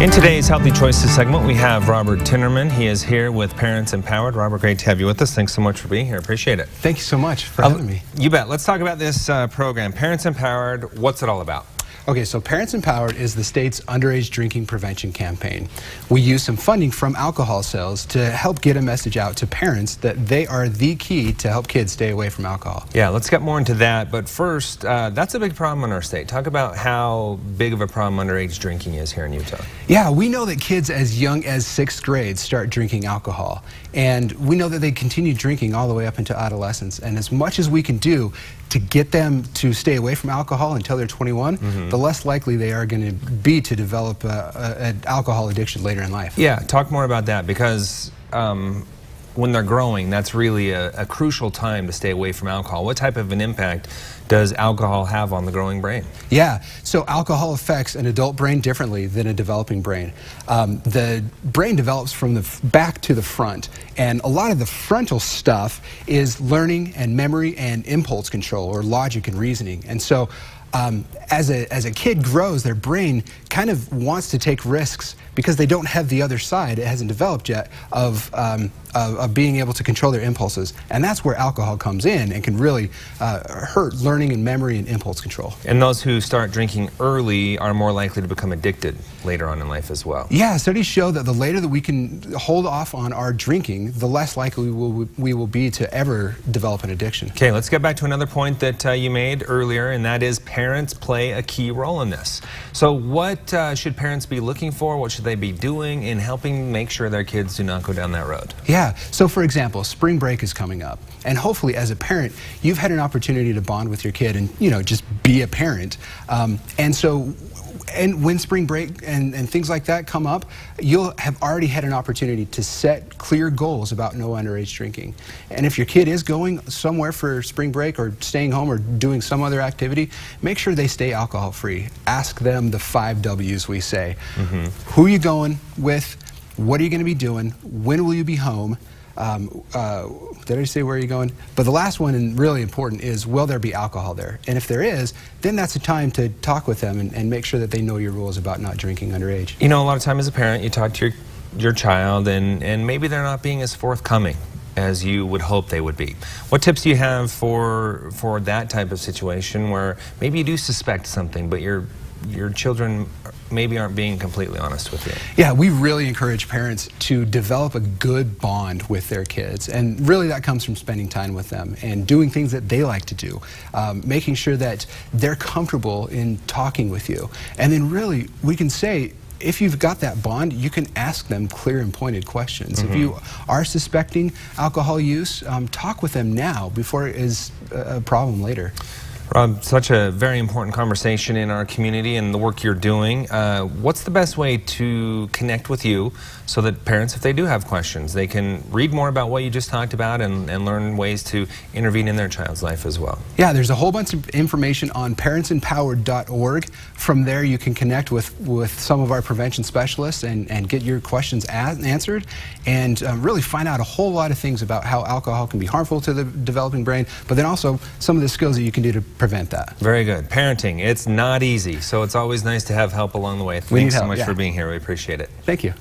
In today's Healthy Choices segment, we have Robert Tinnerman. He is here with Parents Empowered. Robert, great to have you with us. Thanks so much for being here. Appreciate it. Thank you so much for having me. You bet. Let's talk about this program, Parents Empowered. What's it all about? Okay, so Parents Empowered is the state's underage drinking prevention campaign. We use some funding from alcohol sales to help get a message out to parents that they are the key to help kids stay away from alcohol. Yeah, let's get more into that. But first, that's a big problem in our state. Talk about how big of a problem underage drinking is here in Utah. Yeah, we know that kids as young as 6th grade start drinking alcohol. And we know that they continue drinking all the way up into adolescence. And as much as we can do to get them to stay away from alcohol until they're 21, the less likely they are going to be to develop an alcohol addiction later in life. Yeah, talk more about that, because when they're growing, that's really a crucial time to stay away from alcohol. What type of an impact does alcohol have on the growing brain? Yeah, so alcohol affects an adult brain differently than a developing brain. The brain develops from the back to the front, and a lot of the frontal stuff is learning and memory and impulse control, or logic and reasoning. And so as a kid grows, their brain kind of wants to take risks because they don't have the other side, it hasn't developed yet, of being able to control their impulses. And that's where alcohol comes in and can really hurt learning and memory and impulse control. And those who start drinking early are more likely to become addicted later on in life as well. Yeah, studies show that the later that we can hold off on our drinking, the less likely we will be to ever develop an addiction. Okay, let's get back to another point that you made earlier, and that is parents play a key role in this. So what should parents be looking for? What should they be doing in helping make sure their kids do not go down that road? Yeah, so for example, spring break is coming up, and hopefully as a parent, you've had an opportunity to bond with your kid and, you know, just be a parent. And when spring break and things like that come up, you'll have already had an opportunity to set clear goals about no underage drinking. And if your kid is going somewhere for spring break or staying home or doing some other activity, make sure they stay alcohol free. Ask them the 5 W's we say. Who are you going with? What are you going to be doing? When will you be home? Did I say where are you going? But the last one, and really important, is will there be alcohol there? And if there is, then that's a time to talk with them and make sure that they know your rules about not drinking underage. You know, a lot of time as a parent, you talk to your child and maybe they're not being as forthcoming as you would hope they would be. What tips do you have for that type of situation where maybe you do suspect something, but your children maybe aren't being completely honest with you? Yeah, we really encourage parents to develop a good bond with their kids, and really that comes from spending time with them and doing things that they like to do, making sure that they're comfortable in talking with you. And then really, we can say, if you've got that bond, you can ask them clear and pointed questions. If you are suspecting alcohol use, talk with them now before it is a problem later. Rob, such a very important conversation in our community and the work you're doing. What's the best way to connect with you so that parents, if they do have questions, they can read more about what you just talked about and learn ways to intervene in their child's life as well? Yeah, there's a whole bunch of information on parentsempowered.org. From there you can connect with some of our prevention specialists and get your questions answered, and really find out a whole lot of things about how alcohol can be harmful to the developing brain, but then also some of the skills that you can do to prevent that. Very good. Parenting, it's not easy, so it's always nice to have help along the way. Thanks so much for being here. We appreciate it. Thank you.